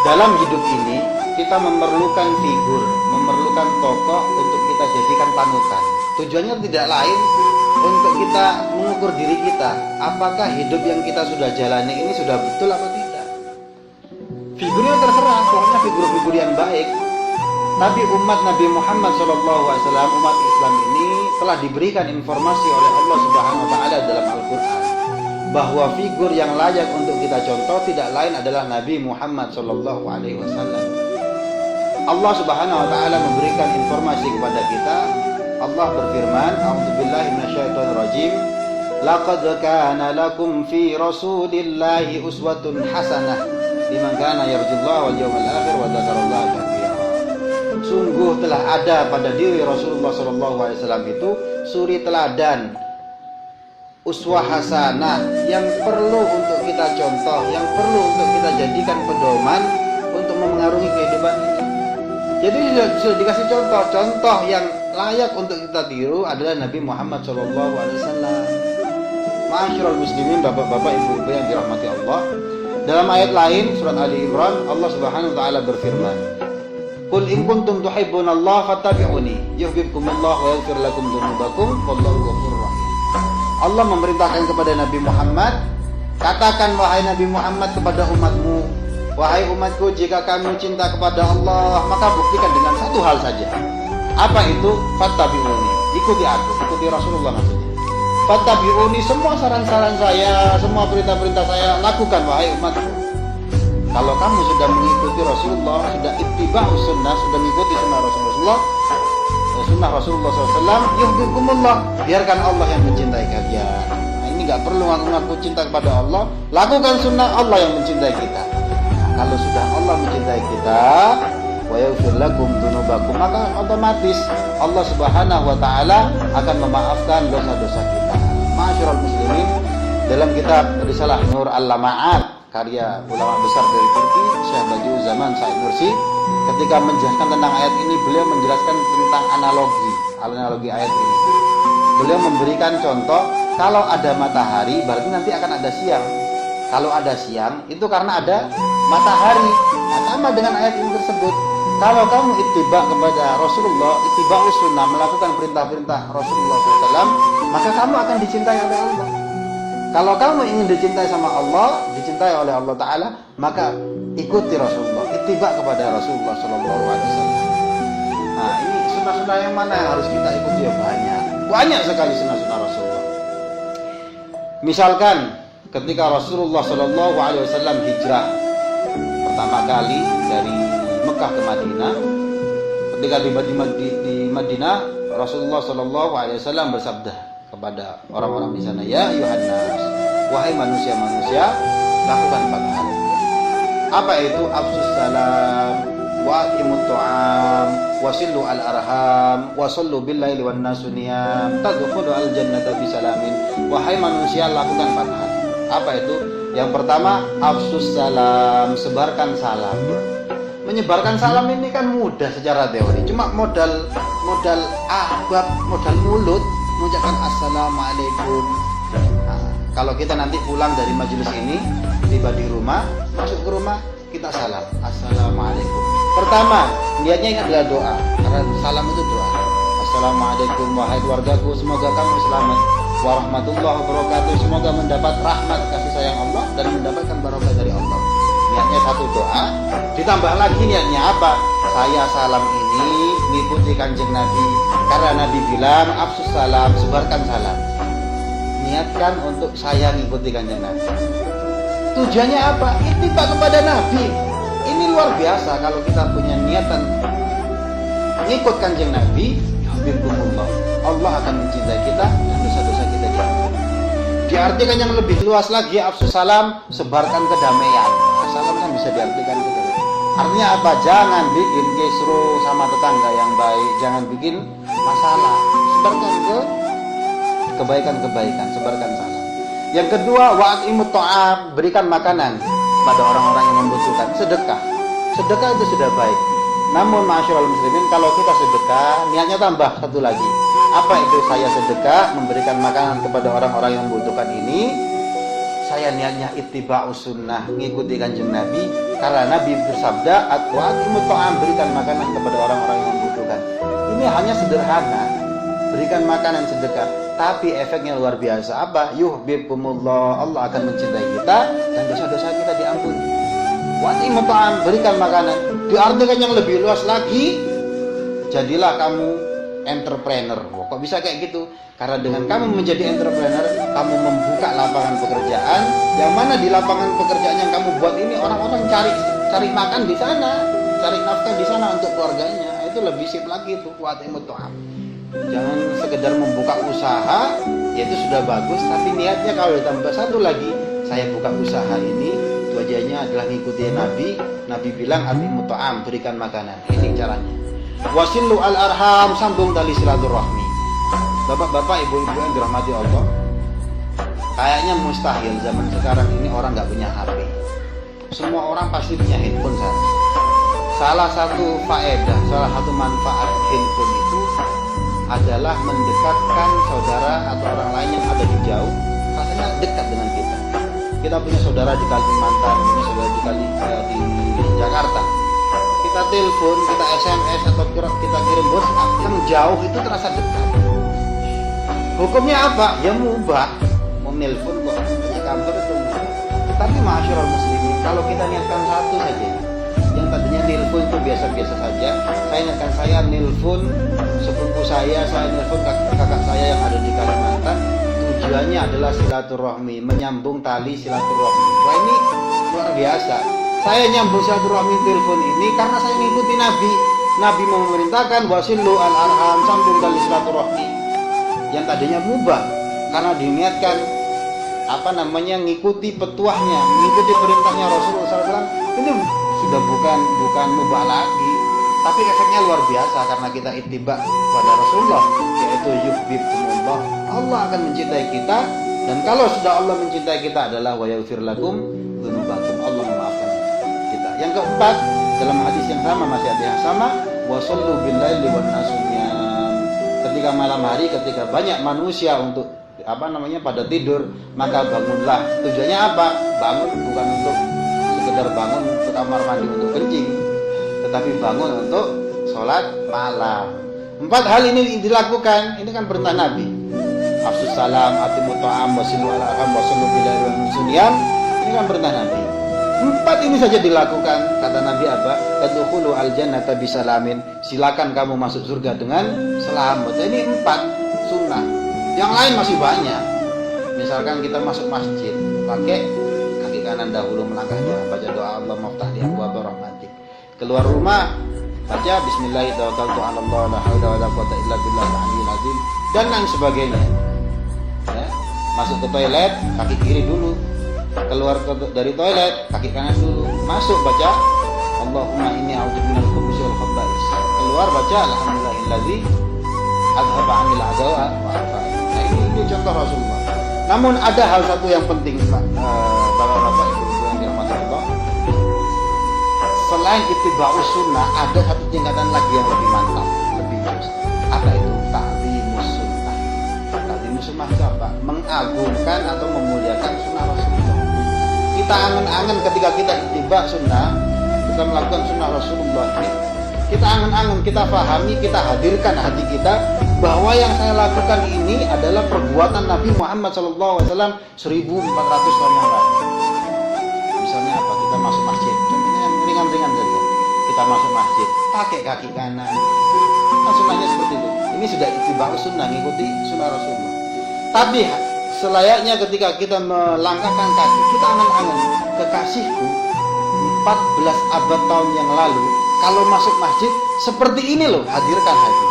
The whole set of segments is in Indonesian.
Dalam hidup ini kita memerlukan figur, memerlukan tokoh untuk kita jadikan panutan. Tujuannya tidak lain untuk kita mengukur diri kita, apakah hidup yang kita sudah jalani ini sudah betul atau tidak. Figurnya terserah, pokoknya figur-figur yang baik. Tapi umat Nabi Muhammad SAW, umat Islam ini telah diberikan informasi oleh Allah Subhanahu Wa Taala dalam Al-Quran bahwa figur yang layak untuk kita contoh tidak lain adalah Nabi Muhammad SAW. Allah Subhanahu Wa Taala memberikan informasi kepada kita. Allah berfirman, A'udzubillahi minasyaitonirrajim, laqad kana lakum fi rasulillahi uswatun hasanah liman kana yarjullaha wal yawmal akhir wa dzakarallaha katsira. Sungguh telah ada pada diri Rasulullah SAW itu suri teladan, uswah hasanah yang perlu untuk kita contoh, yang perlu untuk kita jadikan pedoman untuk memengaruhi kehidupan ini. Jadi sudah dikasih contoh yang layak untuk kita tiru adalah Nabi Muhammad SAW. Ma'asyiral muslimin, bapak-bapak, ibu-ibu yang dirahmati Allah. Dalam ayat lain surat Ali Imran, Allah Subhanahu Wa Taala berfirman, Qul in kuntum tuhibbunallaha fattabi'uni yuhibbukumullah wa yaghfir lakum dzunubakum wallahu ghafurur rahim. Allah memerintahkan kepada Nabi Muhammad, katakan wahai Nabi Muhammad kepada umatmu, wahai umatku, jika kamu cinta kepada Allah, maka buktikan dengan satu hal saja. Apa itu? Fattabi'uni. Ikuti aku, ikuti Rasulullah maksudnya. Fattabi'uni, semua saran-saran saya, semua perintah-perintah saya lakukan wahai umatku. Kalau kamu sudah mengikuti Rasulullah, sudah ittiba'us sunnah, sudah mengikuti sunnah Rasulullah SAW, yuhibbukumullah, biarkan Allah yang mencintai kalian. Nah, ini gak perlu ngaku-ngaku cinta kepada Allah, lakukan sunnah, Allah yang mencintai kita. Nah, kalau sudah Allah mencintai kita, wa yaghfir lakum dzunubakum, maka otomatis Allah Subhanahu Wa Taala akan memaafkan dosa-dosa kita. Ma'asyiral muslimin, dalam kitab Risalah Nur Al-Lama'at karya ulama besar dari Turki, Syekh Badiu'uzzaman Said Nursi, ketika menjelaskan tentang ayat ini, beliau menjelaskan tentang analogi ayat ini. Beliau memberikan contoh, kalau ada matahari berarti nanti akan ada siang. Kalau ada siang itu karena ada matahari. Nah, sama dengan ayat ini tersebut. Kalau kamu ittiba kepada Rasulullah, ittiba'us sunnah, melakukan perintah-perintah Rasulullah SAW, maka kamu akan dicintai oleh Allah. Kalau kamu ingin dicintai sama Allah, dicintai oleh Allah Ta'ala, maka ikuti Rasulullah, ittiba kepada Rasulullah SAW. Nah, ini sunnah-sunnah yang mana yang harus kita ikuti? Ya banyak sekali sunnah-sunnah Rasulullah. Misalkan ketika Rasulullah SAW hijrah pertama kali dari Mekah ke Madinah, ketika tiba di Madinah, Rasulullah SAW bersabda kepada orang-orang di sana, ya Yohanes, wahai manusia-manusia, lakukan 4 hal. Apa itu? Afsus salam, wa imut ta'am, wasillu al-arham, wasallu billaili wan nasu niyam, tadkhulu al-jannata bisalamin. Wahai manusia, lakukan 4 hal. Apa itu? Yang pertama, afsus salam, sebarkan salam. Menyebarkan salam ini kan mudah secara teori, cuma modal ahbab, modal mulut mengucapkan assalamualaikum. Nah, kalau kita nanti pulang dari majelis ini, tiba di rumah, masuk ke rumah, kita salam, assalamualaikum. Pertama, niatnya ini adalah doa, karena salam itu doa. Assalamualaikum wahai keluargaku, semoga kamu selamat. Warahmatullahi wabarakatuh, semoga mendapat rahmat kasih sayang Allah dan mendapatkan barokah dari Allah. Niatnya satu doa, ditambah lagi niatnya apa? Saya salam ini mengikuti kanjeng Nabi, karena Nabi bilang afsus salam, sebarkan salam. Niatkan untuk saya mengikuti kanjeng Nabi. Tujuannya apa? Ittiba kepada Nabi. Ini luar biasa kalau kita punya niatan mengikut kanjeng Nabi, yuhibbukumullah, Allah akan mencintai kita dan dosa-dosa kita diampuni. Diartikan yang lebih luas lagi, afsus salam, sebarkan kedamaian. Salam kan bisa diartikan gitu. Artinya apa? Jangan bikin kisruh sama tetangga yang baik, jangan bikin masalah. Sebarkan kebaikan-kebaikan, sebarkan salam. Yang kedua, wa'imut ta'am, berikan makanan kepada orang-orang yang membutuhkan. Sedekah itu sudah baik. Namun ma'asyiral muslimin, kalau kita sedekah, niatnya tambah satu lagi. Apa itu? Saya sedekah, memberikan makanan kepada orang-orang yang membutuhkan ini. saya niatnya ittiba'us sunnah, ngikuti kanjeng Nabi, karena Nabi bersabda, "Atwa'imut ta'am," berikan makanan kepada orang-orang yang membutuhkan. Ini hanya sederhana, berikan makanan sedekah, tapi efeknya luar biasa. Apa? Yuhibbukumullah, Allah akan mencintai kita dan dosa-dosa kita diampuni. Wa'imut ta'am, berikan makanan, diartikan yang lebih luas lagi, jadilah kamu entrepreneur. Kok bisa kayak gitu? Karena dengan kamu menjadi entrepreneur, kamu membuka lapangan pekerjaan, yang mana di lapangan pekerjaan yang kamu buat ini orang-orang cari makan di sana, cari nafkah di sana untuk keluarganya. Itu lebih sip lagi tuh, wa'imut ta'am. Jangan sekedar membuka usaha, ya itu sudah bagus, tapi niatnya kalau ditambah satu lagi, saya buka usaha ini tujuannya adalah ngikuti Nabi. Nabi bilang at'imut ta'am, berikan makanan. Ini caranya. Wasillu al-arham, sambung tali silaturahmi. Bapak-bapak, ibu-ibu yang dirahmati Allah, kayaknya mustahil zaman sekarang ini orang nggak punya HP. Semua orang pasti punya handphone sekarang. Salah satu faedah, salah satu manfaat handphone itu adalah mendekatkan saudara atau orang lain yang ada di jauh, rasanya dekat dengan kita. Kita punya saudara di Kalimantan, punya saudara di Jakarta. Kita telepon, kita SMS atau kita kirim WhatsApp, yang jauh itu terasa dekat. Hukumnya apa? Ya mubah. Mau nelpon kok punya kantor itu mubah. Tapi ma'asyiral muslimin, kalau kita niatkan satu saja, yang tadinya nelpon itu biasa-biasa saja, saya niatkan saya nelpon sepupu saya nelpon kakak saya yang ada di Kalimantan, tujuannya adalah silaturahmi, menyambung tali silaturahmi. Wah, ini luar biasa. Saya nyambung silaturahmi telepon ini karena saya mengikuti Nabi. Nabi memerintahkan wasillu al-arham, sambung tali silaturahmi. Yang tadinya mubah karena diniatkan ngikuti petuahnya, mengikuti perintahnya Rasulullah SAW, ini sudah bukan mubah lagi, tapi efeknya luar biasa karena kita ittiba pada Rasulullah, yaitu yuhibbukumullah, Allah akan mencintai kita, dan kalau sudah Allah mencintai kita adalah wa yaghfir lakum dzunubakum, Allah memaafkan kita. Yang keempat, dalam hadis yang sama, masih ada yang sama, wa sallu bil laili wan nasu niyam. Ketika malam hari, ketika banyak manusia untuk pada tidur, maka bangunlah. Tujuannya apa? Bangun bukan untuk sekedar bangun ke kamar mandi untuk kencing, tetapi bangun untuk sholat malam. 4 hal ini dilakukan. Ini kan perintah Nabi. Afsus salam, atimut ta'am, wasilu al-arham, wasallu bil laili wan nasu niyam. Ini kan perintah Nabi. 4 ini saja dilakukan. Kata Nabi apa? Tadkhulu al-jannata bisalamin. Silakan kamu masuk surga dengan selamat. Ini 4 sunnah. Yang lain masih banyak. Misalkan kita masuk masjid, pakai kaki kanan dahulu melangkah doa, baca doa Allah maftah li abwaab rahmatik. Keluar rumah, baca bismillahirrahmanirrahim, la haula wala quwwata illa billahil aliyyil azim, dan lain sebagainya. Ya. Masuk ke toilet, kaki kiri dulu. Keluar dari toilet, kaki kanan dulu. Masuk, baca Allahumma inni a'udzu minal khubuthi wal khaba'is. Keluar, baca alhamdulillahillazi adhaba 'anil adwa wa afa. Nah, ini contoh Rasulullah. Namun ada hal satu yang penting, Bapak-bapak, Ibu-ibu yang dirahmati Allah. Selain ittiba'us sunnah, ada satu tingkatan lagi yang lebih mantap, lebih jauh. Apa itu? Ta'zimus sunnah. Ta'zimus sunnah itu apa? Mengagungkan atau memuliakan sunnah Rasulullah. Kita angen-angen ketika kita ittiba sunnah, kita melakukan sunnah Rasulullah. Kita angen-angen, kita pahami, kita hadirkan hati kita bahwa yang saya lakukan ini adalah perbuatan Nabi Muhammad SAW 1400 tahun yang lalu. Misalnya apa? Kita masuk masjid, contohnya yang ringan-ringan saja. Kita masuk masjid, pakai kaki kanan. Nah, sunnahnya seperti itu. Ini sudah ittiba'us sunnah, ngikuti sunnah Rasulullah. Tapi selayaknya ketika kita melangkahkan kaki, kita angen-angen kekasihku 14 abad tahun yang lalu, kalau masuk masjid seperti ini loh, hadirkan hati.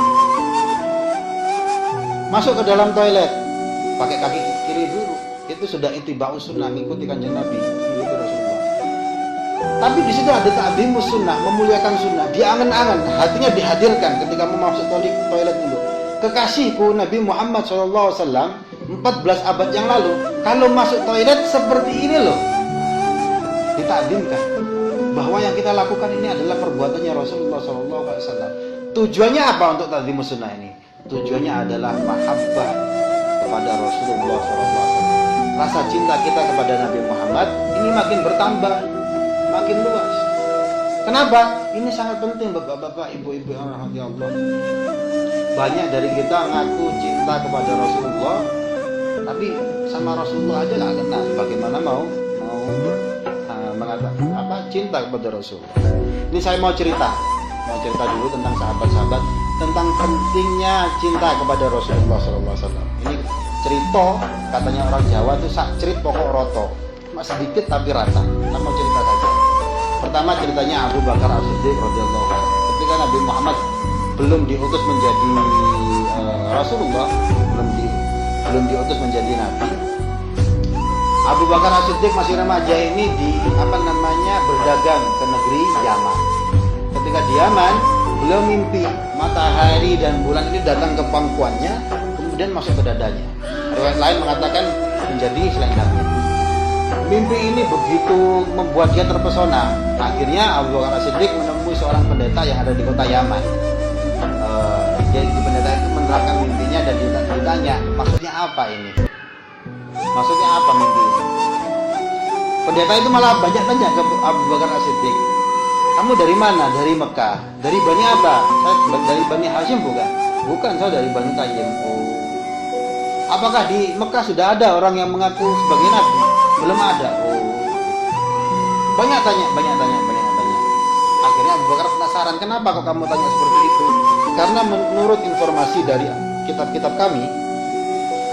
Masuk ke dalam toilet, pakai kaki kiri dulu, itu sudah ittiba'us sunnah, ngikuti kanjeng Nabi, ngikuti Rasulullah. Tapi di situ ada ta'zimus sunnah, memuliakan sunnah, diangen-angen, hatinya dihadirkan ketika mau masuk toilet dulu. Kekasihku Nabi Muhammad SAW 14 abad yang lalu, kalau masuk toilet seperti ini loh, ditakdimkan bahwa yang kita lakukan ini adalah perbuatannya Rasulullah SAW. Tujuannya apa untuk ta'zimus sunnah ini? Tujuannya adalah mahabbah kepada Rasulullah SAW. rasa cinta kita kepada Nabi Muhammad ini makin bertambah, makin luas. Kenapa? Ini sangat penting bapak-bapak, ibu-ibu yang rahmati Allah. Banyak dari kita ngaku cinta kepada Rasulullah, tapi sama Rasulullah aja nggak kenal. Bagaimana mau mengatakan apa cinta kepada Rasulullah? Ini saya mau cerita dulu tentang sahabat-sahabat, tentang pentingnya cinta kepada Rasulullah SAW. Ini cerita, katanya orang Jawa itu sak cerit pokok roto, cuma sedikit tapi rata. Kita mau cerita saja. Pertama ceritanya Abu Bakar As-Siddiq radhiyallahu anhu. Ketika Nabi Muhammad belum diutus menjadi Rasulullah, belum diutus menjadi Nabi, Abu Bakar As-Siddiq masih remaja ini berdagang ke negeri Yaman. Ketika di Yaman, beliau mimpi matahari dan bulan ini datang ke pangkuannya, kemudian masuk ke dadanya. Riwayat lain mengatakan menjadi selendangnya. Mimpi ini begitu membuat dia terpesona. Akhirnya Abu Bakar As-Siddiq menemui seorang pendeta yang ada di kota Yaman. Jadi pendeta itu menerangkan mimpinya dan ditanya, maksudnya apa ini? Maksudnya apa mimpi ini? Pendeta itu malah banyak tanya ke Abu Bakar As-Siddiq, kamu dari mana? Dari Mekah. Dari Bani apa? Saya dari Bani Hashim bukan? Bukan, saya dari Bani Tayyib. Oh. Apakah di Mekah sudah ada orang yang mengaku sebagai Nabi? Belum ada. Oh. Banyak tanya. Akhirnya Abu Bakar penasaran, kenapa kok kamu tanya seperti itu? Karena menurut informasi dari kitab-kitab kami,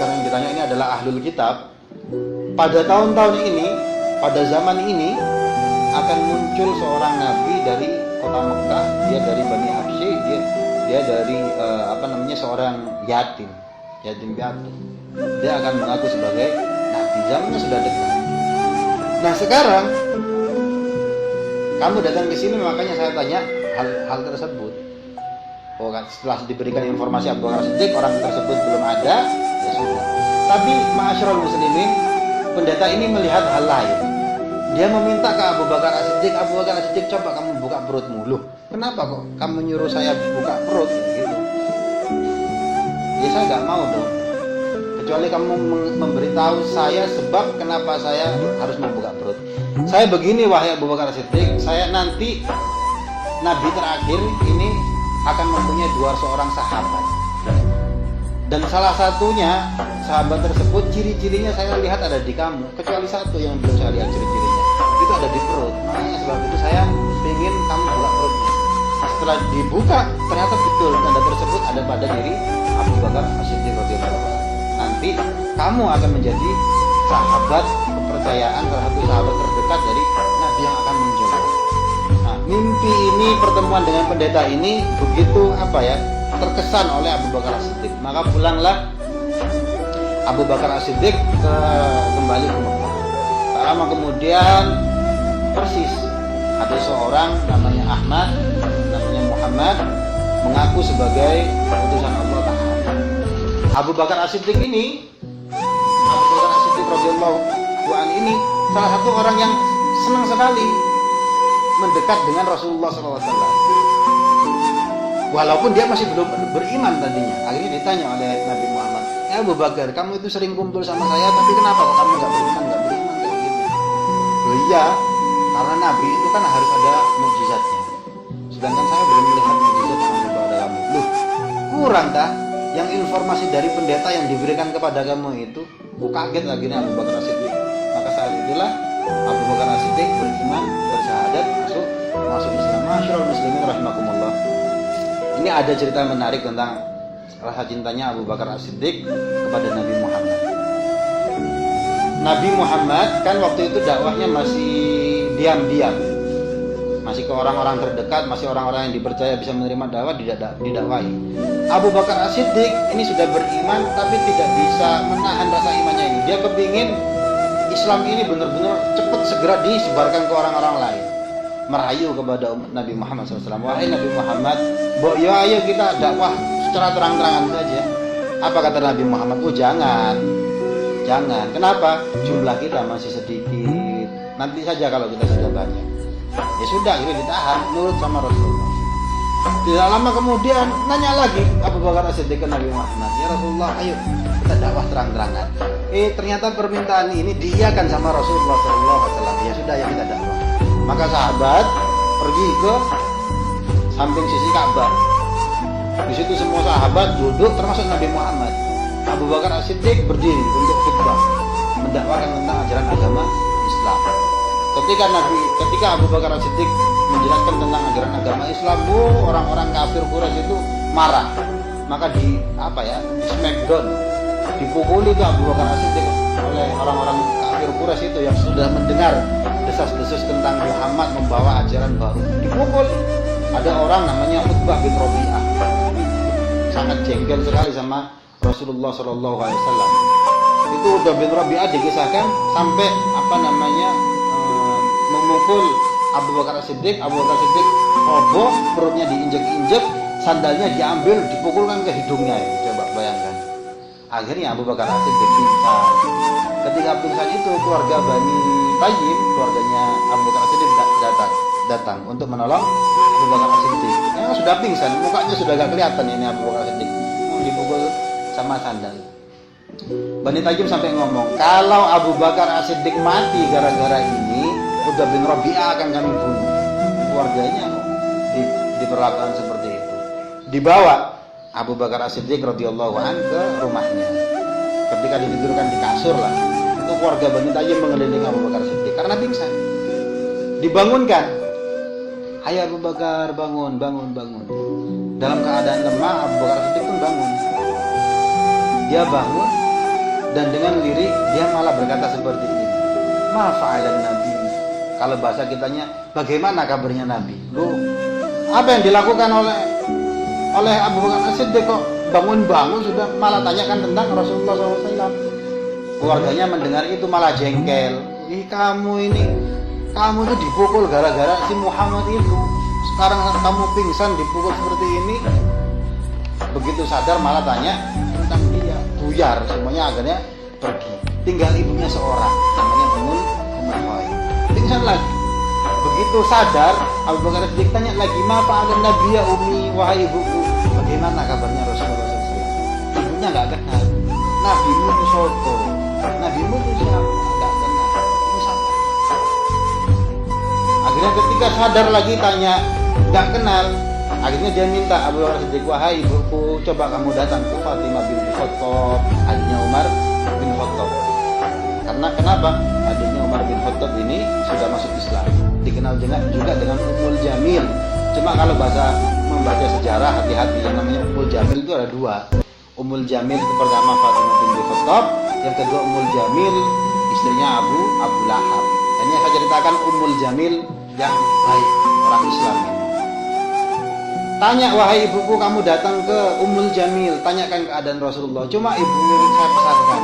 karena yang ditanya ini adalah ahlul kitab, pada tahun-tahun ini, pada zaman ini akan muncul seorang nabi dari kota Mekah. Dia dari Bani Habsyi, dia dari seorang yatim piatu. Dia akan mengaku sebagai nabi. Zamannya sudah dekat. Nah sekarang kamu datang ke sini, makanya saya tanya hal tersebut. Oh kan, setelah diberikan informasi Abu Bakar Siddiq, orang tersebut belum ada, ya sudah. Tapi ma'asyiral muslimin, pendeta ini melihat hal lain. Dia meminta ke Abu Bakar As-Siddiq, Abu Bakar As-Siddiq, coba kamu buka perutmu. Loh, kenapa kok kamu nyuruh saya buka perut gitu? Ya saya nggak mau dong. Kecuali kamu memberitahu saya sebab kenapa saya harus membuka perut. Saya begini, wahai Abu Bakar As-Siddiq, saya nanti Nabi terakhir ini akan mempunyai seorang sahabat. Dan salah satunya sahabat tersebut ciri-cirinya saya lihat ada di kamu, kecuali satu yang belum saya lihat ciri-cirinya, itu ada di perut. Makanya sebab itu saya ingin kamu buka perutnya. Nah, setelah dibuka ternyata betul tanda tersebut ada pada diri Abu Bakar As-Siddiq radhiyallahu anhu. Nanti kamu akan menjadi sahabat kepercayaan, salah satu sahabat terdekat dari Nabi yang akan muncul. Nah, mimpi ini, pertemuan dengan pendeta ini begitu terkesan oleh Abu Bakar As-Siddiq. Maka pulanglah Abu Bakar As-Siddiq kembali ke Mekah. Tak lama kemudian persis ada seorang namanya Ahmad, namanya Muhammad, mengaku sebagai utusan Allah Ta'ala. Abu Bakar As-Siddiq radhiyallahu anhu ini salah satu orang yang senang sekali mendekat dengan Rasulullah SAW. Walaupun dia masih belum beriman tadinya. Akhirnya ditanya oleh Nabi Muhammad, ya Abu Bakar, kamu itu sering kumpul sama saya, tapi kenapa kok kamu nggak beriman kayak gini? Oh iya, karena Nabi itu kan harus ada mukjizatnya. Sedangkan saya belum melihat mukjizat yang ada pada kamu. Loh, kurang dah? Yang informasi dari pendeta yang diberikan kepada kamu itu, kaget akhirnya Abu Bakar As-Siddiq. Maka saat itulah Abu Bakar As-Siddiq beriman, bersyahadat, masuk Islam. Ma'asyiral muslimin rahimakumullah. Ini ada cerita menarik tentang rasa cintanya Abu Bakar As-Siddiq kepada Nabi Muhammad. Nabi Muhammad kan waktu itu dakwahnya masih diam-diam, masih ke orang-orang terdekat, masih orang-orang yang dipercaya bisa menerima dakwah, didakwahi. Abu Bakar As-Siddiq ini sudah beriman tapi tidak bisa menahan rasa imannya ini. Dia kepingin Islam ini benar-benar cepat segera disebarkan ke orang-orang lain. Merayu kepada umat Nabi Muhammad SAW. Wahai Nabi Muhammad, ayo kita dakwah secara terang-terangan saja. Apa kata Nabi Muhammad? Oh jangan. Kenapa? Jumlah kita masih sedikit. Nanti saja kalau kita sudah banyak. Ya sudah, itu ditahan, nurut sama Rasulullah. Tidak lama kemudian nanya lagi Abu Bakar As-Siddiq ke Nabi Muhammad, ya Rasulullah, ayo kita dakwah terang-terangan. Ternyata permintaan ini diiyakan sama Rasulullah SAW. Ya sudah, ya kita dakwah. Maka sahabat pergi ke samping sisi Ka'bah. Di situ semua sahabat duduk, termasuk Nabi Muhammad. Abu Bakar As-Siddiq berdiri untuk khutbah, mendakwakan tentang ajaran agama Islam. Ketika Abu Bakar As-Siddiq menjelaskan tentang ajaran agama Islam, orang-orang kafir Quraisy itu marah. Maka di smackdown, dipukuli ke Abu Bakar As-Siddiq oleh orang-orang kafir Quraisy itu yang sudah mendengar desas-desus tentang Muhammad membawa ajaran baru. Dipukul. Ada orang namanya Utbah bin Rabi'ah, sangat jengkel sekali sama Rasulullah SAW. Itu Utbah bin Rabi'ah dikisahkan sampai memukul Abu Bakar As-Siddiq. Abu Bakar As-Siddiq roboh, perutnya diinjek-injek, sandalnya diambil, dipukulkan ke hidungnya. Coba bayangkan. Akhirnya Abu Bakar As-Siddiq pingsan. Ketika pingsan itu, keluarga Bani Tayyib, keluarganya Abu Bakar As-Siddiq datang untuk menolong Abu Bakar As-Siddiq. Sudah pingsan, mukanya sudah gak kelihatan ini Abu Bakar As-Siddiq. Dipukul sama sandal. Bani Tayyib sampai ngomong, kalau Abu Bakar As-Siddiq mati gara-gara ini, Utbah bin Rabi'ah akan kami bunuh. Keluarganya diperlakukan seperti itu. Dibawa Abu Bakar As-Siddiq radhiyallahu anhu ke rumahnya. Ketika ditidurkan di kasur lah, itu keluarga Bani Tayyib mengelilingi Abu Bakar As-Siddiq karena pingsan. Dibangunkan. Hai Abu Bakar, bangun. Dalam keadaan lemah, Abu Bakar As-Siddiq pun bangun. Dia bangun dan dengan lirik dia malah berkata seperti ini. Ma fa'alan Nabi. Kalau bahasa kitanya, bagaimana kabarnya Nabi? Apa yang dilakukan oleh Abu Bakar As-Siddiq kok bangun-bangun sudah malah tanyakan tentang Rasulullah SAW. Keluarganya mendengar itu malah jengkel. Kamu itu dipukul gara-gara si Muhammad itu. Sekarang kamu pingsan dipukul seperti ini. Begitu sadar malah tanya tentang dia. Buyar semuanya, akhirnya pergi. Tinggal ibunya seorang, namanya Ummul Khair. Pingsan lagi. Begitu sadar, Abu Bakar As-Siddiq tanya lagi, ma fa'alan Nabi ya Umi, wahai ibuku, bagaimana kabarnya Rasulullah SAW? Ibunya nggak kenal. Nabimu itu sopo, nabimu itu siapa? Nggak kenal. Itu sadar. Akhirnya ketika sadar lagi tanya, nggak kenal. Akhirnya dia minta Abu Bakar As-Siddiq, wahai ibuku, coba kamu datang ke Fatimah bin Khattab, adiknya Umar bin Khattab. Karena kenapa? Adiknya Umar bin Khattab ini sudah masuk Islam, dikenal juga dengan Ummul Jamil. Cuma kalau membaca sejarah, hati-hati, yang namanya Ummul Jamil itu ada dua. Ummul Jamil itu pertama Fatimah bin Khattab, yang kedua Ummul Jamil istrinya Abu Lahab. Dan ini saya ceritakan Ummul Jamil yang baik, orang Islam ini. Tanya, wahai ibuku, kamu datang ke Ummul Jamil, tanyakan keadaan Rasulullah. Cuma ibunya saya pesankan,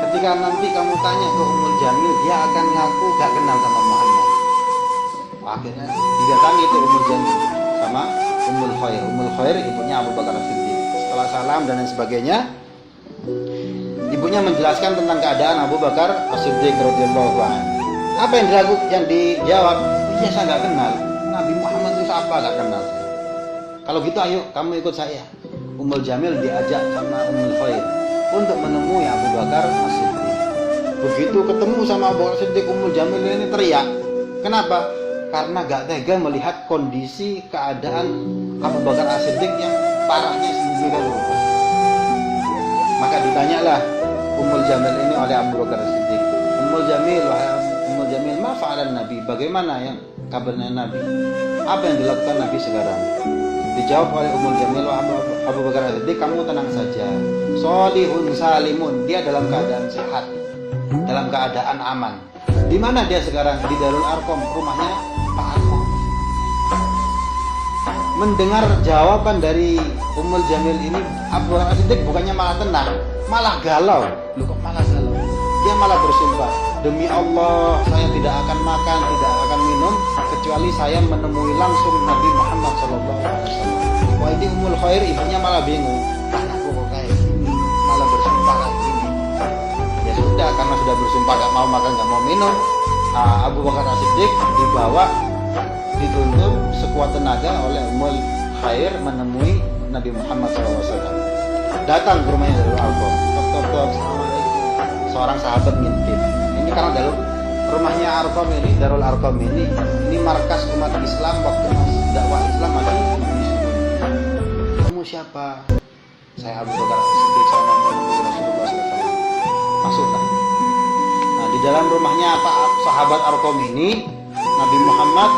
ketika nanti kamu tanya ke Ummul Jamil, dia akan ngaku gak kenal sama Muhammad. Akhirnya didatangi itu Ummul Jamil sama Ummul Khair. Ummul Khair ibunya Abu Bakar As-Siddiq. Setelah salam dan lain sebagainya, ibunya menjelaskan tentang keadaan Abu Bakar As-Siddiq radhiyallahu anhu. Apa yang dijawab? Iya, saya gak kenal. Nabi Muhammad itu apa gak kenal? Kalau gitu ayo kamu ikut saya. Ummul Jamil diajak sama Ummul Khair untuk menemui Abu Bakar As-Siddiq. Begitu ketemu sama Abu Bakar As-Siddiq, Ummul Jamil ini teriak. Kenapa? Karena gak tega melihat kondisi keadaan Abu Bakar As-Siddiq yang parahnya sedemikian rupa. Maka ditanyalah Ummul Jamil ini oleh Abu Bakar As-Siddiq. Ummul Jamil, ma fa'alan Nabi? Bagaimana yang kabarnya Nabi? Apa yang dilakukan Nabi sekarang? Dijawab oleh Ummul Jamil, Abu Bakar As-Siddiq, kamu tenang saja. Solihun salimun, dia dalam keadaan sehat, dalam keadaan aman. Di mana dia sekarang? Di Darul Arqam, rumahnya Pak Arqam. Mendengar jawaban dari Ummul Jamil ini, Abu Bakar As-Siddiq bukannya malah tenang, malah galau. Loh, kok malah galau? Dia malah bersumpah, demi Allah saya tidak akan makan, tidak akan minum kecuali saya menemui langsung Nabi Muhammad SAW. Wah, ini Ummul Khair ibunya malah bingung, anakku kok kayak gini, malah bersumpah kayak gini. Ya sudah, karena sudah bersumpah gak mau makan, gak mau minum, Abu Bakar As-Siddiq dibawa, dituntun sekuat tenaga oleh Ummul Khair menemui Nabi Muhammad SAW. Datang ke rumahnya dari Al-Qam. Assalamualaikum. seorang sahabat ngintip. Ini karena rumahnya Arqam ini, Darul Arqam ini markas umat Islam waktu dakwah Islam masih disembunyi. Kamu siapa? Saya Abu Bakar Siddiq sama Rasulullah SAW. Masuklah. Nah, di dalam rumahnya sahabat Arqam ini, Nabi Muhammad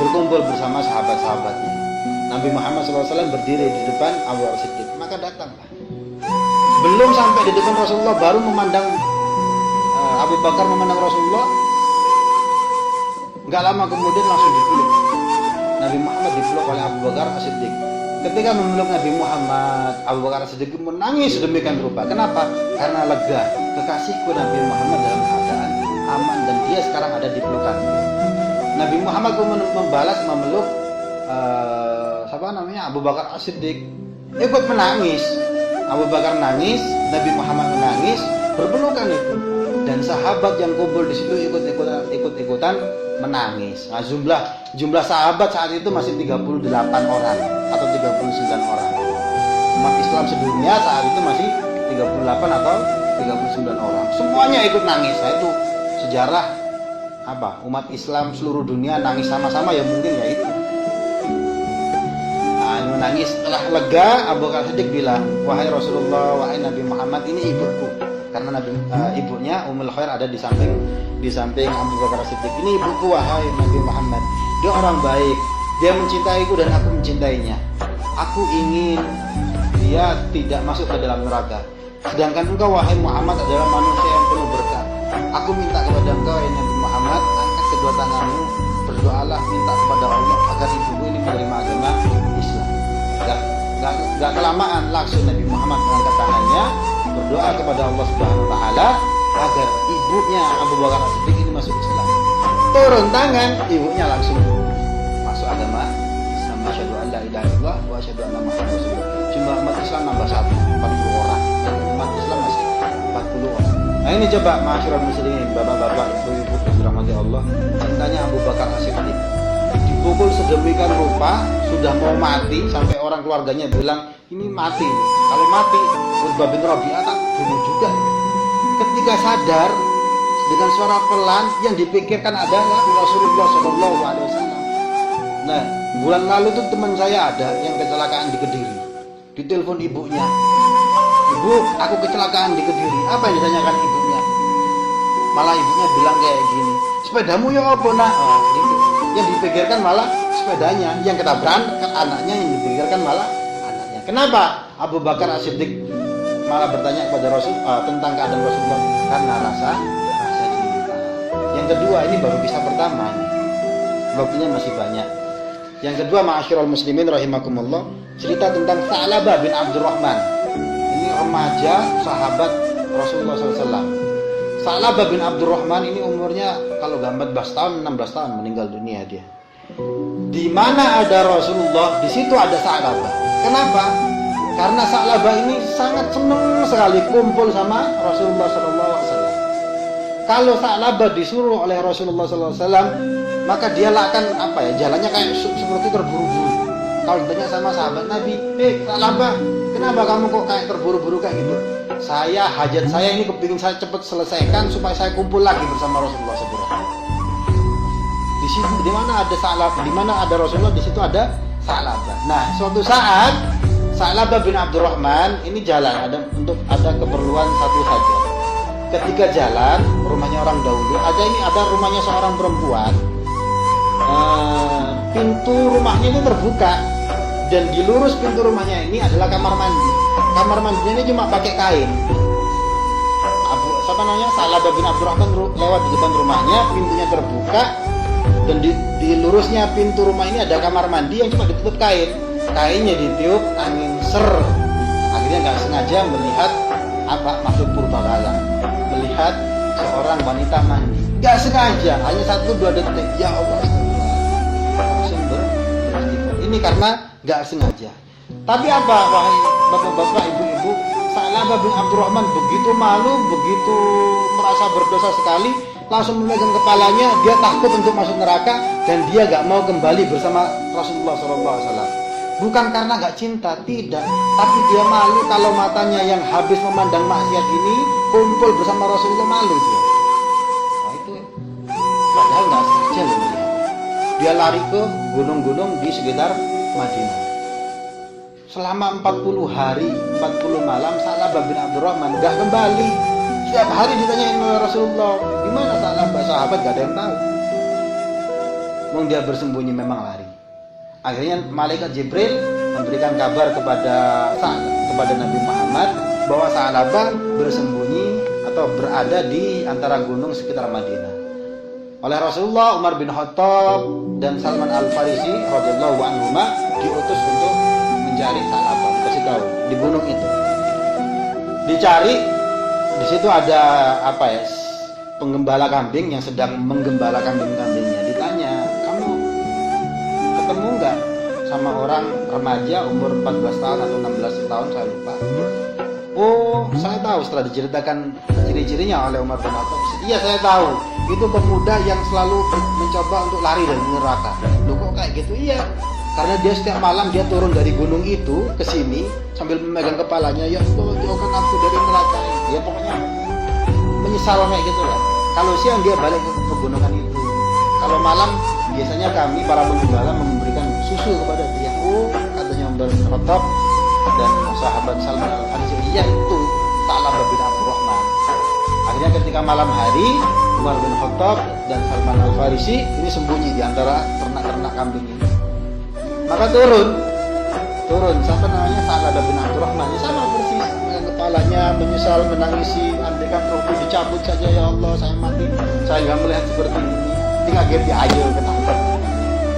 berkumpul bersama sahabat-sahabatnya. Nabi Muhammad SAW berdiri di depan Abu Bakar Siddiq. Maka datanglah. Belum sampai di depan Rasulullah, baru memandang Abu Bakar memandang Rasulullah. Gak lama kemudian langsung dipeluk. Nabi Muhammad dipeluk oleh Abu Bakar Siddiq. Ketika memeluk Nabi Muhammad, Abu Bakar Siddiq menangis sedemikian rupa. Kenapa? Karena lega. Kekasihku Nabi Muhammad dalam keadaan aman dan dia sekarang ada di pelukanku. Nabi Muhammad pun membalas memeluk Abu Bakar Siddiq, ikut menangis. Abu Bakar nangis, Nabi Muhammad menangis, berpelukan itu. Dan sahabat yang kumpul di situ ikut-ikutan menangis. Nah, jumlah sahabat saat itu masih 38 orang atau 39 orang. Umat Islam sedunia saat itu masih 38 atau 39 orang. Semuanya ikut nangis. Nah, itu sejarah umat Islam seluruh dunia nangis sama-sama, ya mungkin ya itu. Menangis setelah lega, Abu Bakar Siddiq bilang, wahai Rasulullah, wahai Nabi Muhammad, ini ibuku. Karena ibunya Ummul Khair ada di samping Abu Bakar Siddiq. Ini ibuku, wahai Nabi Muhammad. Dia orang baik, dia mencintaiku dan aku mencintainya. Aku ingin dia tidak masuk ke dalam neraka. Sedangkan engkau, wahai Muhammad, adalah manusia yang penuh berkah. Aku minta kepada engkau, wahai Nabi Muhammad, angkat kedua tanganmu, berdoalah, minta kepada Allah agar ibuku ini menerima agama Islam. Gak kelamaan, langsung Nabi Muhammad mengangkat tangannya, berdoa kepada Allah Subhanahu wa Ta'ala agar ibunya Abu Bakar Siddiq ini masuk Islam. Turun tangan, ibunya langsung masuk agama Islam. Asyhadu an la ilaha illallah wa asyhadu anna Muhammadar Rasulullah. Jumlah umat Islam nambah 40 orang. Dan umat Islam masih 40 orang. Nah, ini coba ma'asyiral muslimin, bapak-bapak, ibu-ibu dirahmati Allah, cintanya Abu Bakar Siddiq. Dipukul sedemikian rupa, sudah mau mati, sampai orang keluarganya bilang, ini mati. Kalau mati, Utbah bin Rabi'ah tak bunuh juga. Ketika sadar, dengan suara pelan, yang dipikirkan adalah Rasulullah SAW. Nah, bulan lalu tuh teman saya ada yang kecelakaan di Kediri. Ditelepon ibunya, ibu, aku kecelakaan di Kediri. Apa yang ditanyakan ibunya? Malah ibunya bilang kayak gini, sepedamu ya apa nak? Gitu. Yang dipikirkan malah sepedanya, yang ketabrak anaknya, yang dipikirkan malah anaknya. Kenapa Abu Bakar Siddiq malah bertanya kepada Rasul tentang keadaan Rasulullah? Karena rasa cinta. Yang kedua, ini baru kisah pertama, waktunya masih banyak. Yang kedua, ma'asyiral muslimin rahimakumullah, cerita tentang Sa'labah bin Abdurrahman. Ini remaja sahabat Rasulullah SAW. Sa'labah bin Abdurrahman ini umurnya kalau 14 tahun, 16 tahun meninggal dunia dia. Di mana ada Rasulullah, di situ ada Sa'labah. Kenapa? Karena Sa'labah ini sangat senang sekali kumpul sama Rasulullah SAW. Kalau Sa'labah disuruh oleh Rasulullah SAW, maka dia akan jalannya kayak seperti terburu-buru. Kalau ditanya sama sahabat Nabi, Sa'labah, kenapa kamu kok kayak terburu-buru kayak gitu? Hajat saya ini kepingin saya cepat selesaikan supaya saya kumpul lagi bersama Rasulullah SAW. Di situ, di mana ada Sa'labah, di mana ada Rasulullah, di situ ada Sa'labah. Nah, suatu saat Sa'labah bin Abdurrahman ini jalan ada keperluan satu hajat. Ketika jalan, rumahnya orang dahulu, ada rumahnya seorang perempuan. Pintu rumahnya ini terbuka dan di lurus pintu rumahnya ini adalah kamar mandi. Kamar mandinya ini cuma pakai kain. Sa'labah bin Abdurrahman lewat di depan rumahnya, pintunya terbuka dan di lurusnya pintu rumah ini ada kamar mandi yang cuma ditutup kain. Kainnya ditiup angin ser. Akhirnya nggak sengaja melihat makhluk purbakala, melihat seorang wanita mandi. Nggak sengaja, hanya 1-2 detik. Ya Allah, langsung beristighfar. Ini karena nggak sengaja. Tapi apa, wahai bapak-bapak, ibu-ibu, Sa'labah bin Abdurrahman begitu malu, begitu merasa berdosa sekali, langsung memegang kepalanya. Dia takut untuk masuk neraka dan dia nggak mau kembali bersama Rasulullah SAW. Bukan karena nggak cinta, tidak, tapi dia malu kalau matanya yang habis memandang maksiat ini kumpul bersama Rasulullah, malu dia. Nah itu padahal nggak sengaja loh melihat. Dia lari ke gunung-gunung di sekitar Madinah. Selama 40 hari, 40 malam Sa'labah bin Abdurrahman nggak kembali. Setiap hari ditanyain oleh Rasulullah, di mana Sa'labah? Sahabat gak ada yang tahu. Mau dia bersembunyi memang lari. Akhirnya malaikat Jibril memberikan kabar kepada Nabi Muhammad bahwa Sa'labah bersembunyi atau berada di antara gunung sekitar Madinah. Oleh Rasulullah, Umar bin Khattab dan Salman Al-Farisi radhiyallahu anhuma diutus untuk mencari Sa'labah. Dikasih tahu di gunung itu. Dicari, di situ ada penggembala kambing yang sedang menggembala kambing-kambingnya. Ditanya, kamu ketemu nggak sama orang remaja umur 14 tahun atau 16 tahun, saya lupa. Oh, saya tahu. Setelah diceritakan ciri-cirinya oleh Umar bin Khattab, iya saya tahu, itu pemuda yang selalu mencoba untuk lari dari neraka. Loh kok kayak gitu? Iya, karena dia setiap malam dia turun dari gunung itu ke sini sambil memegang kepalanya, ya Allah jauhkan aku dari neraka. Ya pokoknya menyesal kayak gitu lah. Kalau siang dia balik ke pegunungan itu. Kalau malam biasanya kami para penggembala memberikan susu kepada dia. Oh, katanya Umar bin Khattab dan sahabat Salman Al-Farisi, iya itu Sa'labah bin Abdurrahman. Akhirnya ketika malam hari, Umar bin Khattab dan Salman Al-Farisi ini sembunyi di antara ternak-ternak kambing ini. Maka turun siapa namanya, Sa'labah bin Abdurrahman, sama persis dengan kepalanya menyesal, menangisi, andaikan rohku dicabut saja ya Allah, saya mati, saya nggak melihat seperti ini. Tinggal dia ayo ketangkep.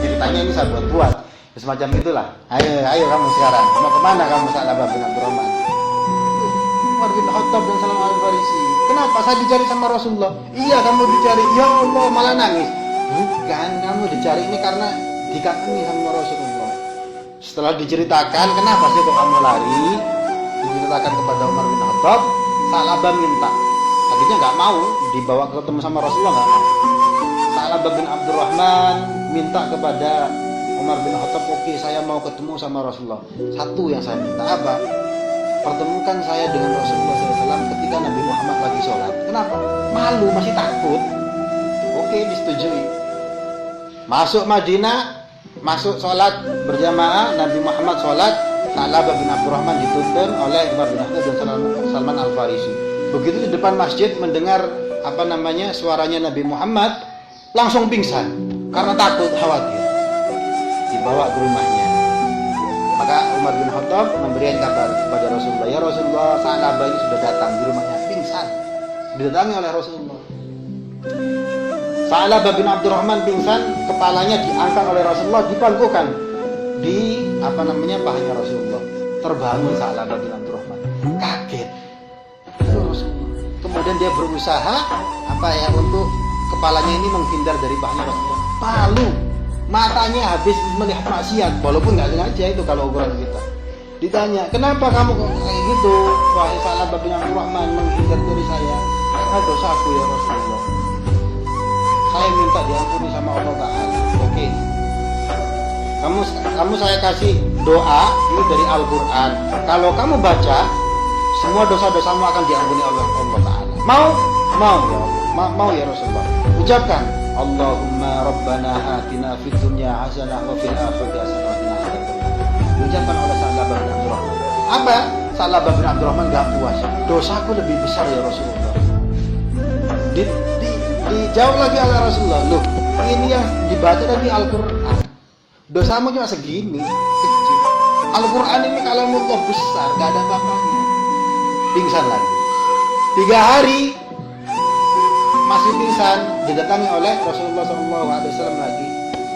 Ceritanya ini saya buat semacam itulah. Ayo kamu sekarang mau kemana kamu, Sa'labah bin Abdurrahman? Umar bin Khattab dan Salman Al-Farisi, kenapa saya dicari sama Rasulullah? Iya kamu dicari, ya Allah, malah nangis. Bukan, kamu dicari ini karena dikagumi sama Rasulullah. Setelah diceritakan kenapa sih kok kamu lari, diceritakan kepada Umar bin Khattab, Sa'labah minta. Tadinya nggak mau dibawa ketemu sama Rasulullah, nggak mau. Sa'labah bin Abdurrahman minta kepada Umar bin Khattab, oke, saya mau ketemu sama Rasulullah. Satu yang saya minta apa? Pertemukan saya dengan Rasulullah SAW ketika Nabi Muhammad lagi sholat. Kenapa? Malu, masih takut. Oke, disetujui. Masuk Madinah, masuk sholat berjamaah, Nabi Muhammad sholat, Sa'labah bin Abdurrahman dituntun oleh Umar bin Khattab dan Salman Al-Farisi. Begitu di depan masjid mendengar suaranya Nabi Muhammad, langsung pingsan karena takut, khawatir. Dibawa ke rumahnya. Maka Umar bin Khattab memberikan kabar kepada Rasulullah, ya Rasulullah, Sa'labah ini sudah datang di rumahnya, pingsan. Didatangi oleh Rasulullah. Sa'labah bin Abdurrahman pingsan, kepalanya diangkat oleh Rasulullah, dipangkukan di pahanya Rasulullah. Terbangun Sa'labah bin Abdurrahman, kaget. Kemudian dia berusaha untuk kepalanya ini menghindar dari pahanya Rasulullah. Malu, matanya habis melihat maksiat, walaupun nggak sengaja itu kalau ukuran kita. Ditanya, kenapa kamu kok kayak gitu? Wahai Sa'labah bin Abdurrahman, menghindar dari saya. Karena dosaku ya Rasulullah. Saya minta diampuni sama Allah Ta'ala. Oke. Kamu saya kasih doa ini dari Al-Quran. Kalau kamu baca, semua dosa-dosamu akan diampuni oleh Allah Ta'ala. Mau ya Rasulullah. Ucapkan, Allahumma Rabbana atina fid dunya hasanah wa fil akhirati hasanah wa qina adzabannar. Diucapkan oleh Sa'labah bin Abdurrahman. Apa? Sa'labah bin Abdurrahman enggak puas. Dosaku lebih besar ya Rasulullah. Dijawab lagi oleh Rasulullah, loh, ini yang dibaca tadi Al-Quran. Dosamu cuma segini, kecil. Al-Quran ini kalamullah besar, gak ada apa-apanya. Pingsan lagi. 3 hari masih pingsan, didatangi oleh Rasulullah SAW lagi,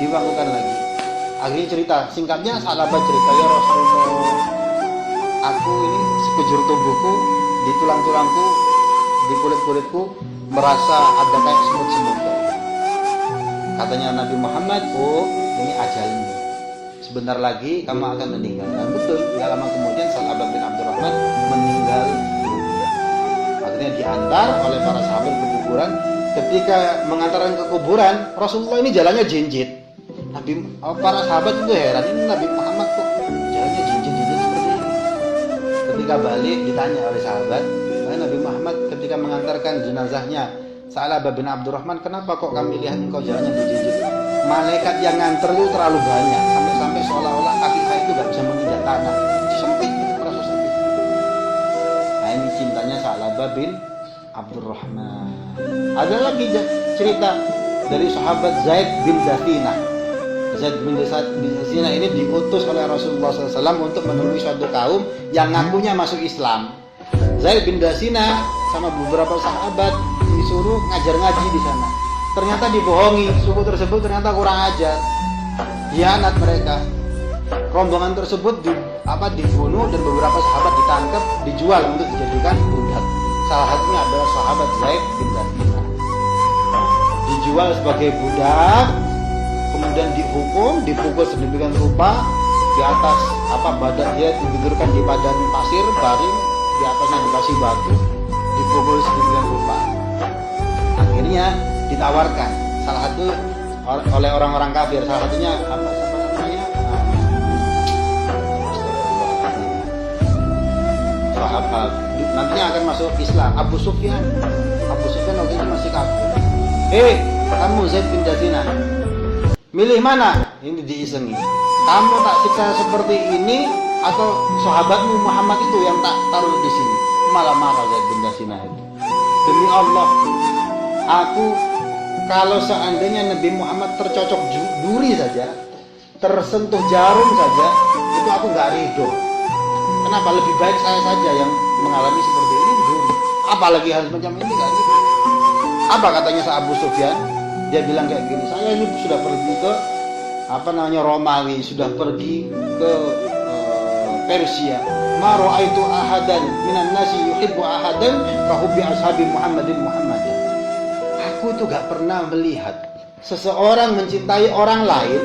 dibangunkan lagi. Akhirnya cerita, singkatnya Sa'labah cerita, ya Rasulullah, aku ini sekujur tubuhku, di tulang-tulangku, di kulit-kulitku merasa ada kayak semut-semut. Katanya Nabi Muhammad, oh ini ajalmu, sebentar lagi kamu akan meninggal. Dan betul, gak lama kemudian Sa'labah bin Abdurrahman meninggal dunia. Akhirnya diantar oleh para sahabat ke kuburan. Ketika mengantarkan ke kuburan, Rasulullah ini jalannya jinjit. Para sahabat itu heran, ini Nabi Muhammad kok jalannya jinjit seperti ini. Ketika balik ditanya oleh sahabat, Wahai Nabi Muhammad, ketika mengantarkan jenazahnya Sa'labah bin Abdurrahman, kenapa kok kami lihat engkau jalannya berjijit? Malaikat yang nganter itu terlalu banyak, sampai seolah-olah kaki saya itu gak bisa menginjak tanah. Sempit, merasa sempit. Nah ini cintanya Sa'labah bin Abdurrahman. Ada lagi cerita dari sahabat Zaid bin Dathinah. Zaid bin Dathinah ini diutus oleh Rasulullah SAW untuk menemui suatu kaum yang ngakunya masuk Islam. Zaid bin Dathinah sama beberapa sahabat disuruh ngajar ngaji di sana. Ternyata dibohongi, suku tersebut ternyata kurang ajar, hianat mereka. Rombongan tersebut dibunuh dan beberapa sahabat ditangkap, dijual untuk dijadikan budak. Salah satunya adalah sahabat Zaid bin Dathinah. Dijual sebagai budak, kemudian dihukum, dipukul sedemikian rupa di atas badan dia ditidurkan di padang pasir, baring di atasnya dikasih batu, dipukul sedemikian rupa. Akhirnya ditawarkan salah satu oleh orang-orang kafir, salah satunya sahabat nantinya akan masuk Islam, Abu Sufyan waktu itu masih kafir. Kamu Zaid bin Dathinah, milih mana? Ini diisengi. Kamu tak siksa seperti ini atau sahabatmu Muhammad itu yang tak taruh di sini? Malah marah Zaid bin Dathinah itu. Demi Allah, aku kalau seandainya Nabi Muhammad tercocok duri saja, tersentuh jarum saja, itu aku nggak ridho. Kenapa? Lebih baik saya saja yang mengalami seperti ini duri. Apalagi hal macam ini nggak ridho. Apa katanya Abu Sufyan? Dia bilang kayak gini, saya ini sudah pergi ke Romawi, sudah pergi ke Persia. Ma ra'aitu ahadan minan nasi yuhibbu ahadan ka hubbi ashabi Muhammadin. Aku tuh gak pernah melihat seseorang mencintai orang lain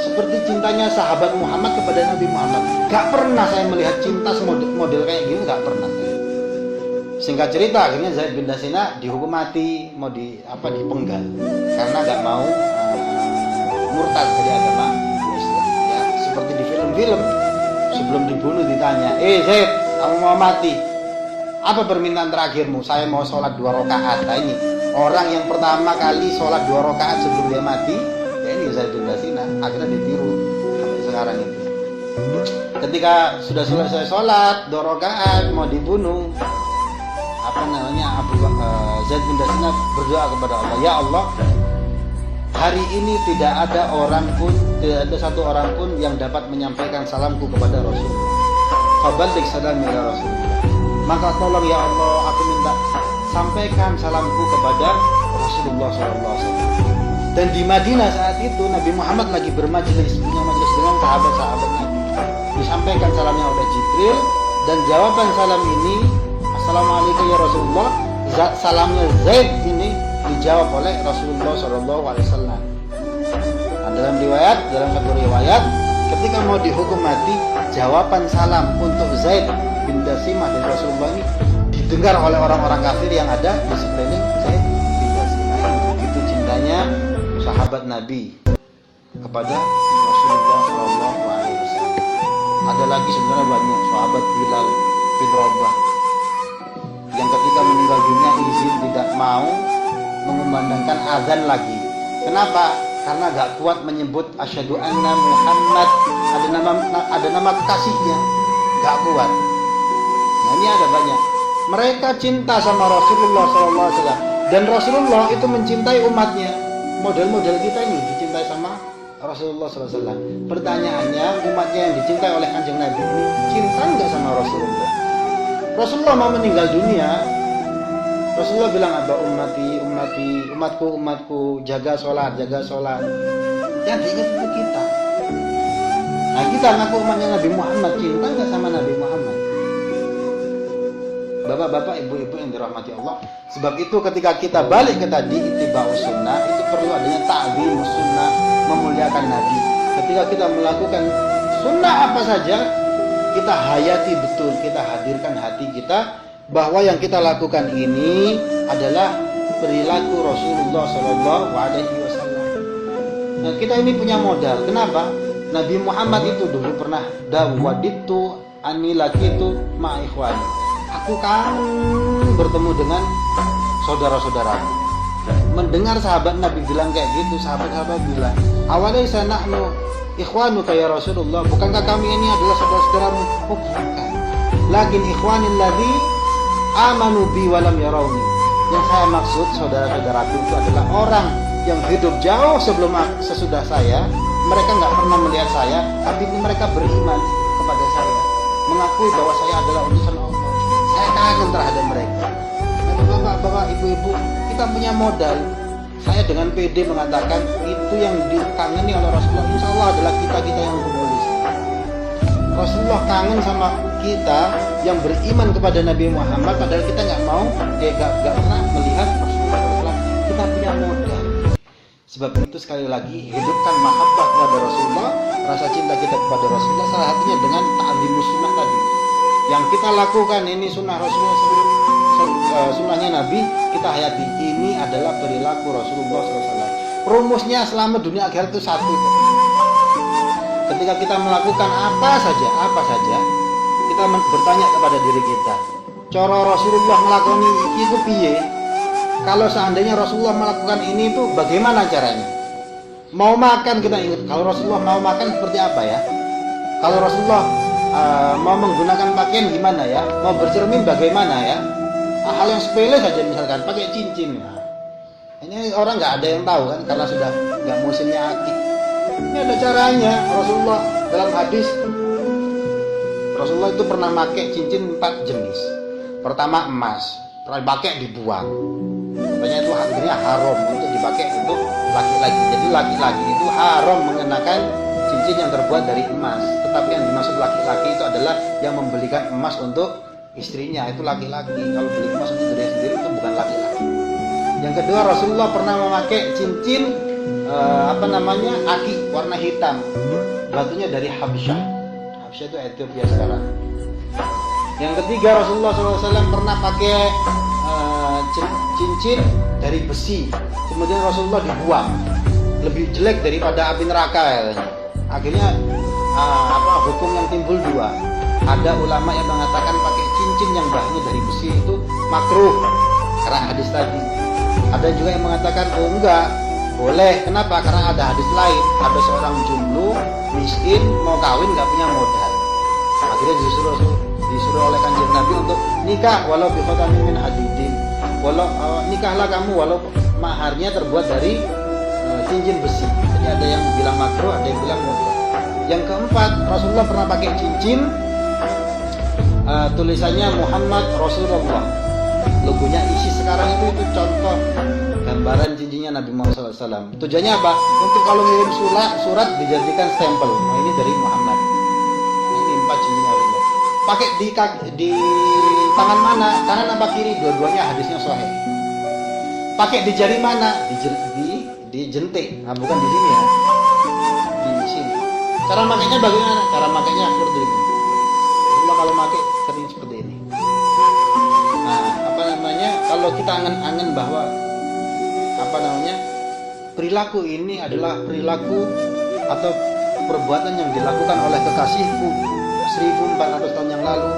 seperti cintanya sahabat Muhammad kepada Nabi Muhammad. Gak pernah saya melihat cinta model kayak gini, gak pernah. Singkat cerita, akhirnya Zaid bin Dathinah dihukum mati, mau dipenggal karena gak mau murtad dari agama Islam. Ya, seperti di film-film, sebelum dibunuh ditanya, Zaid, kamu mau mati? Apa permintaan terakhirmu? Saya mau sholat 2 rakaat. Nah ini orang yang pertama kali sholat 2 rakaat sebelum dia mati, ya ini Zaid bin Dathinah. Akhirnya ditiru sampai sekarang itu. Ketika sudah selesai sholat 2 rakaat mau dibunuh, Zaid bin Dathinah berdoa kepada Allah, ya Allah, hari ini tidak ada satu orang pun yang dapat menyampaikan salamku kepada Rasulullah. Faballigh salami ya Rasulullah. Maka tolong ya Allah, aku minta sampaikan salamku kepada Rasulullah SAW. Dan di Madinah saat itu Nabi Muhammad lagi punya majelis dengan sahabat-sahabatnya. Disampaikan salamnya oleh Jibril, dan jawaban salam ini, Assalamualaikum ya Rasulullah, salamnya Zaid ini dijawab oleh Rasulullah SAW. Nah, dalam satu riwayat, ketika mau dihukum mati, jawaban salam untuk Zaid bin Dathinah dari Rasulullah ini didengar oleh orang-orang kafir yang ada di sekeliling Zaid bin Dathinah. Begitu cintanya sahabat Nabi kepada Rasulullah SAW. Ada lagi sebenarnya banyak, sahabat Bilal bin Rabah yang ketika meninggal dunia izin tidak mau mengumandangkan azan lagi. Kenapa? Karena gak kuat menyebut asyhadu anna Muhammad, ada nama kekasihnya, gak kuat. Nah ini ada banyak. Mereka cinta sama Rasulullah SAW, dan Rasulullah itu mencintai umatnya. Model-model kita ini dicintai sama Rasulullah SAW. Pertanyaannya, umatnya yang dicintai oleh Kanjeng Nabi ini cinta nggak sama Rasulullah? Rasulullah mau meninggal dunia, Rasulullah bilang apa? Umatku, jaga sholat. Yang diingat itu kita. Nah kita ngaku umatnya Nabi Muhammad, cinta nggak sama Nabi Muhammad? Bapak-bapak, ibu-ibu yang dirahmati Allah. Sebab itu ketika kita balik ke tadi ittiba'us sunnah, itu perlu adanya ta'zimus sunnah, memuliakan Nabi. Ketika kita melakukan sunnah apa saja, kita hayati betul, kita hadirkan hati kita bahwa yang kita lakukan ini adalah perilaku Rasulullah SAW. Nah, kita ini punya modal. Kenapa? Nabi Muhammad itu dulu pernah dawwaditu anilakitu ma'ikhwani. Aku kangen bertemu dengan saudara-saudaramu. Mendengar sahabat Nabi bilang kayak gitu, sahabat-sahabat bilang, "Awalaysa nahnu ikhwanuka ya Rasulullah, bukankah kami ini adalah saudara-saudaramu?" Oh bukan, lakin ikhwanil ladzi amanu bi walam yarawni. Yang saya maksud saudara-saudaraku itu adalah orang yang hidup jauh sebelum sesudah saya. Mereka nggak pernah melihat saya, tapi mereka beriman kepada saya, mengakui bahwa saya adalah utusan Allah. Saya kangen terhadap mereka. Bapak-bapak, ibu-ibu, kita punya modal. Saya dengan PD mengatakan itu yang dikangeni oleh Rasulullah, insya Allah adalah kita-kita yang berpolis. Rasulullah kangen sama kita yang beriman kepada Nabi Muhammad, padahal kita nggak mau, nggak pernah melihat Rasulullah SAW. Kita punya modal. Sebab itu sekali lagi hidupkan mahabbah kepada Rasulullah, rasa cinta kita kepada Rasulullah, salah satunya dengan ta'zimus sunnah tadi. Yang kita lakukan ini sunnah Rasulullah, sunnahnya Nabi, kita hayati. Ini adalah perilaku Rasulullah SAW. Rumusnya selama dunia akhirat itu satu. Ketika kita melakukan apa saja, kita bertanya kepada diri kita, cara Rasulullah melakukan itu piye? Kalau seandainya Rasulullah melakukan ini itu bagaimana caranya? Mau makan kita ingat, kalau Rasulullah mau makan seperti apa ya? Kalau Rasulullah mau menggunakan pakaian gimana ya? Mau bercermin bagaimana ya? Hal yang sepele saja, misalkan pakai cincin. Nah, ini orang nggak ada yang tahu kan, karena sudah nggak musimnya akik. Ini ada caranya. Rasulullah dalam hadis, Rasulullah itu pernah pakai cincin 4 jenis. Pertama emas, pernah dipakai dibuang. Katanya itu akhirnya haram untuk dipakai untuk laki-laki. Jadi laki-laki itu haram mengenakan cincin yang terbuat dari emas. Tetapi yang dimaksud laki-laki itu adalah yang membelikan emas untuk istrinya, itu laki-laki. Kalau beli emas untuk diri sendiri itu bukan laki-laki. Yang kedua, Rasulullah pernah memakai cincin aki warna hitam, batunya dari Habsyah. Habsyah itu Ethiopia sekarang. Yang ketiga, Rasulullah SAW pernah pakai cincin dari besi, kemudian Rasulullah dibuang, lebih jelek daripada api neraka katanya. Akhirnya hukum yang timbul dua. Ada ulama yang mengatakan pakai cincin yang bahannya dari besi itu makruh karena hadis tadi. Ada juga yang mengatakan oh enggak, boleh. Kenapa? Karena ada hadis lain. Ada seorang jomblo miskin mau kawin nggak punya modal. Akhirnya disuruh oleh Kanjeng Nabi untuk nikah walau bi khatamin min hadidin. Nikahlah kamu walau maharnya terbuat dari cincin besi. Jadi ada yang bilang makruh, ada yang bilang mubah. Yang keempat, Rasulullah pernah pakai cincin tulisannya Muhammad Rasulullah. Logonya isi sekarang itu contoh gambaran cincinnya Nabi Muhammad SAW. Tujuannya apa? Untuk kalau ngirim surat dijadikan stempel. Nah, ini dari Muhammad. Ini 4 cincinnya Rasulullah. Pakai di tangan mana? Kanan apa kiri? Dua-duanya hadisnya sahih. Pakai di jari mana? Di jentik. Nah, bukan di sini ya. Di sini. Cara makainya bagaimana? Cara makainya seperti ini. Rasulullah kalau pakai seperti ini. Nah, kalau kita angen-angen bahwa perilaku ini adalah perilaku atau perbuatan yang dilakukan oleh kekasihku 1400 tahun yang lalu.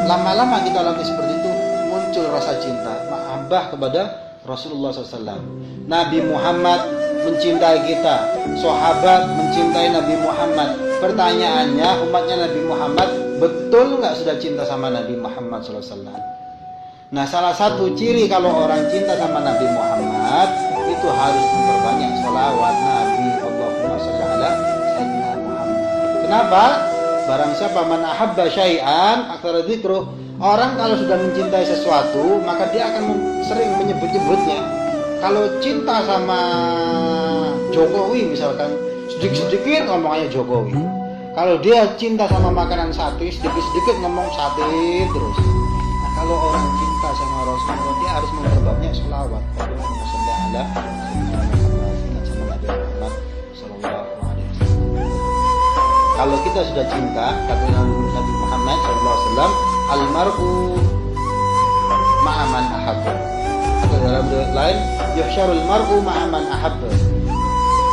Lama-lama kita latih seperti itu, muncul rasa cinta, mahabbah kepada Rasulullah SAW. Nabi Muhammad mencintai kita, sahabat mencintai Nabi Muhammad. Pertanyaannya, umatnya Nabi Muhammad betul nggak sudah cinta sama Nabi Muhammad SAW? Nah, salah satu ciri kalau orang cinta sama Nabi Muhammad itu harus memperbanyak sholawat Nabi. Allahumma sholli ala sayyidina Muhammad. Kenapa? Barang siapa man ahabba syai'an aktsara dzikruh. Orang kalau sudah mencintai sesuatu, maka dia akan sering menyebut-nyebutnya. Kalau cinta sama Jokowi misalkan, sedikit-sedikit ngomongannya Jokowi. Kalau dia cinta sama makanan sate, sedikit-sedikit ngomong sate terus. Nah, kalau orang cinta sama Rasulullah, dia harus memperbanyak sholawat. Allahumma sholli ala sayyidina Muhammad, sama Nabi Muhammad sallallahu alaihi wasallam. Kalau kita sudah cinta, kata Nabi Muhammad sallallahu alaihi wasallam, almar'u ma'aman ahabba. Atau dalam riwayat lain, yuhsyarul mar'u ma'aman ahabba.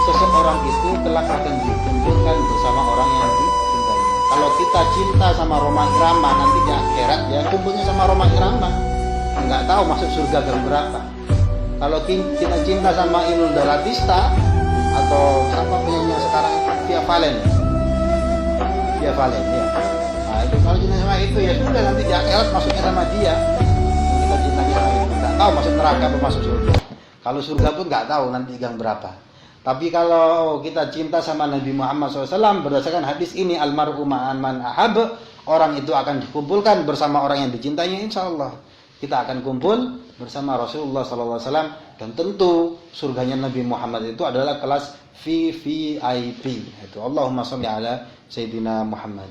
Seseorang itu kelak akan dikumpulkan bersama orang yang dicintainya. Kalau kita cinta sama Roma Irama, nanti di akhirat ya kumpulnya sama Roma Irama. nggak tahu masuk surga gang berapa. Kalau kita cinta sama Inul Daratista atau siapa penyanyi sekarang, Via Valen ya. Nah itu kalau cinta sama itu ya sudah, nanti di akhirat masuknya sama dia. Kita cintanya sama itu, nggak tahu masuk neraka atau masuk surga. Kalau surga pun nggak tahu nanti gang berapa. Tapi kalau kita cinta sama Nabi Muhammad SAW, berdasarkan hadis ini, almar'u ma'an man ahab, orang itu akan dikumpulkan bersama orang yang dicintainya, insya Allah. Kita akan kumpul bersama Rasulullah SAW, dan tentu surganya Nabi Muhammad itu adalah kelas VVIP. Itu Allahumma sholli ala Sayyidina Muhammad.